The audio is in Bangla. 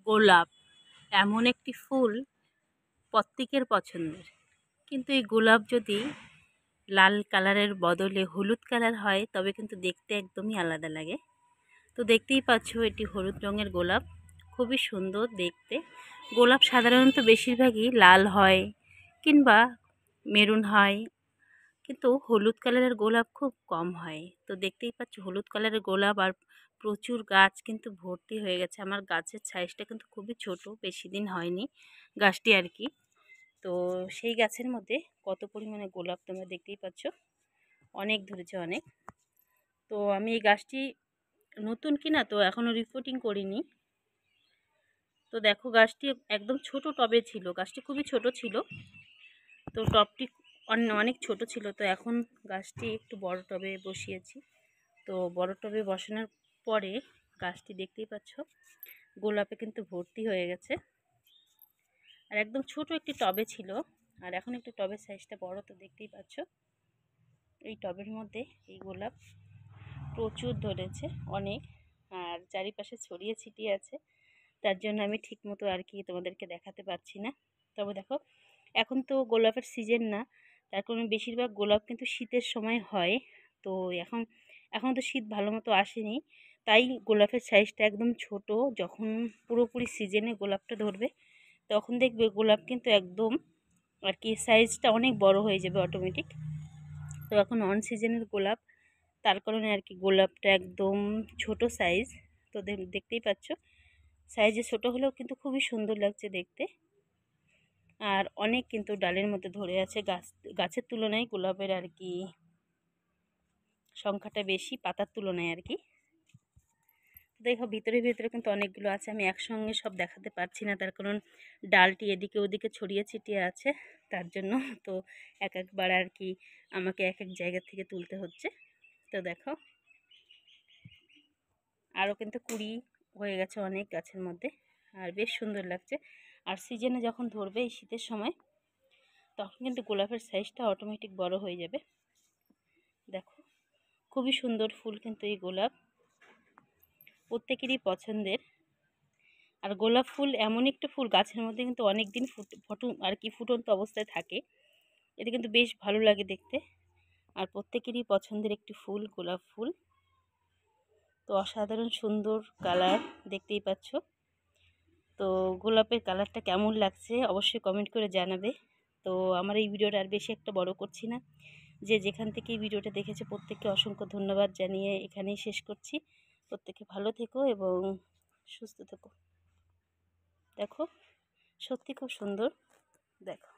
গোলাপ এমন একটি ফুল প্রত্যেকের পছন্দের, কিন্তু এই গোলাপ যদি লাল কালারের বদলে হলুদ কালার হয় তবে কিন্তু দেখতে একদমই আলাদা লাগে। তো দেখতেই পাচ্ছ এটি হলুদ রঙের গোলাপ, খুবই সুন্দর দেখতে। গোলাপ সাধারণত বেশিরভাগই লাল হয় কিংবা মেরুন হয়, কিন্তু হলুদ কালারের গোলাপ খুব কম হয়। তো দেখতেই পাচ্ছ হলুদ কালারের গোলাপ, আর প্রচুর গাছ কিন্তু ভর্তি হয়ে গেছে। আমার গাছের সাইজটা কিন্তু খুবই ছোট, বেশি দিন হয়নি গাছটি আর কি। তো সেই গাছের মধ্যে কত পরিমাণে গোলাপ তোমরা দেখতেই পাচ্ছ, অনেক ধরেছে অনেক। তো আমি এই গাছটি নতুন কিনা, তো এখনও রিপোর্টিং করিনি। তো দেখো গাছটি একদম ছোট টবে ছিল, গাছটি খুবই ছোট ছিল। তো টবটি অনেক ছোট ছিল, তো এখন গাছটি একটু বড় টবে বসিয়েছি। তো বড় টবে বসানোর পরে গাছটি দেখতেই পাচ্ছ গোলাপে কিন্তু ভর্তি হয়ে গেছে। আর একদম ছোট একটি টবে ছিল, আর এখন একটু টবের সাইজটা বড়। তো দেখতেই পাচ্ছ এই টবের মধ্যে এই গোলাপ প্রচুর ধরেছে অনেক, আর চারিপাশে ছড়িয়ে ছিটিয়ে আছে। তার জন্য আমি ঠিক মতো আর কি তোমাদেরকে দেখাতে পারছি না। তবে দেখো এখন তো গোলাপের সিজন না, তার কারণে বেশিরভাগ গোলাপ কিন্তু শীতের সময় হয়। তো এখন তো শীত ভালো মতো আসেনি, তাই গোলাপের সাইজটা একদম ছোট। যখন পুরোপুরি সিজনে গোলাপটা ধরবে তখন দেখবে গোলাপ কিন্তু একদম আর কি সাইজটা অনেক বড় হয়ে যাবে অটোমেটিক। তো এখন অন সিজনের গোলাপ, তার কারণে আর কি গোলাপটা একদম ছোট সাইজ। তো দেখতেই পাচ্ছ সাইজে ছোট হলেও কিন্তু খুবই সুন্দর লাগছে দেখতে। আর অনেক কিন্তু ডালের মধ্যে ধরে আছে, গাছের তুলনায় গোলাপের আর কি সংখ্যাটা বেশি পাতার তুলনায় আর কি। দেখো ভিতরে ভিতরে কিন্তু অনেকগুলো আছে, আমি একসঙ্গে সব দেখাতে পারছি না, তার কারণ ডালটি এদিকে ওদিকে ছড়িয়ে ছিটিয়ে আছে, তার জন্য। তো একবার আর কি আমাকে এক এক জায়গা থেকে তুলতে হচ্ছে। তো দেখো আরও কিন্তু কুড়ি হয়ে গেছে অনেক গাছের মধ্যে, আর বেশ সুন্দর লাগছে। আর সিজনে যখন ধরবে এই শীতের সময়, তখন কিন্তু গোলাপের সাইজটা অটোমেটিক বড় হয়ে যাবে। দেখো খুবই সুন্দর ফুল কিন্তু এই গোলাপ, প্রত্যেকেরই পছন্দের। আর গোলাপ ফুল এমন একটা ফুল গাছের মধ্যে কিন্তু অনেক দিন ফুটন্ত অবস্থায় থাকে, এতে কিন্তু বেশ ভালো লাগে দেখতে। আর প্রত্যেকেরই পছন্দের একটি ফুল গোলাপ ফুল। তো অসাধারণ সুন্দর কালার দেখতেই পাচ্ছ। তো গোলাপের কালারটা কেমন লাগছে অবশ্যই কমেন্ট করে জানাবে। তো আমার এই ভিডিওটা আর বেশি একটা বড় করছি না, যে যেখান থেকে এই ভিডিওটা দেখেছে প্রত্যেককে অসংখ্য ধন্যবাদ জানিয়ে এখানেই শেষ করছি। প্রত্যেকে ভালো থেকো এবং সুস্থ থেকো। দেখো সত্যি খুব সুন্দর, দেখো।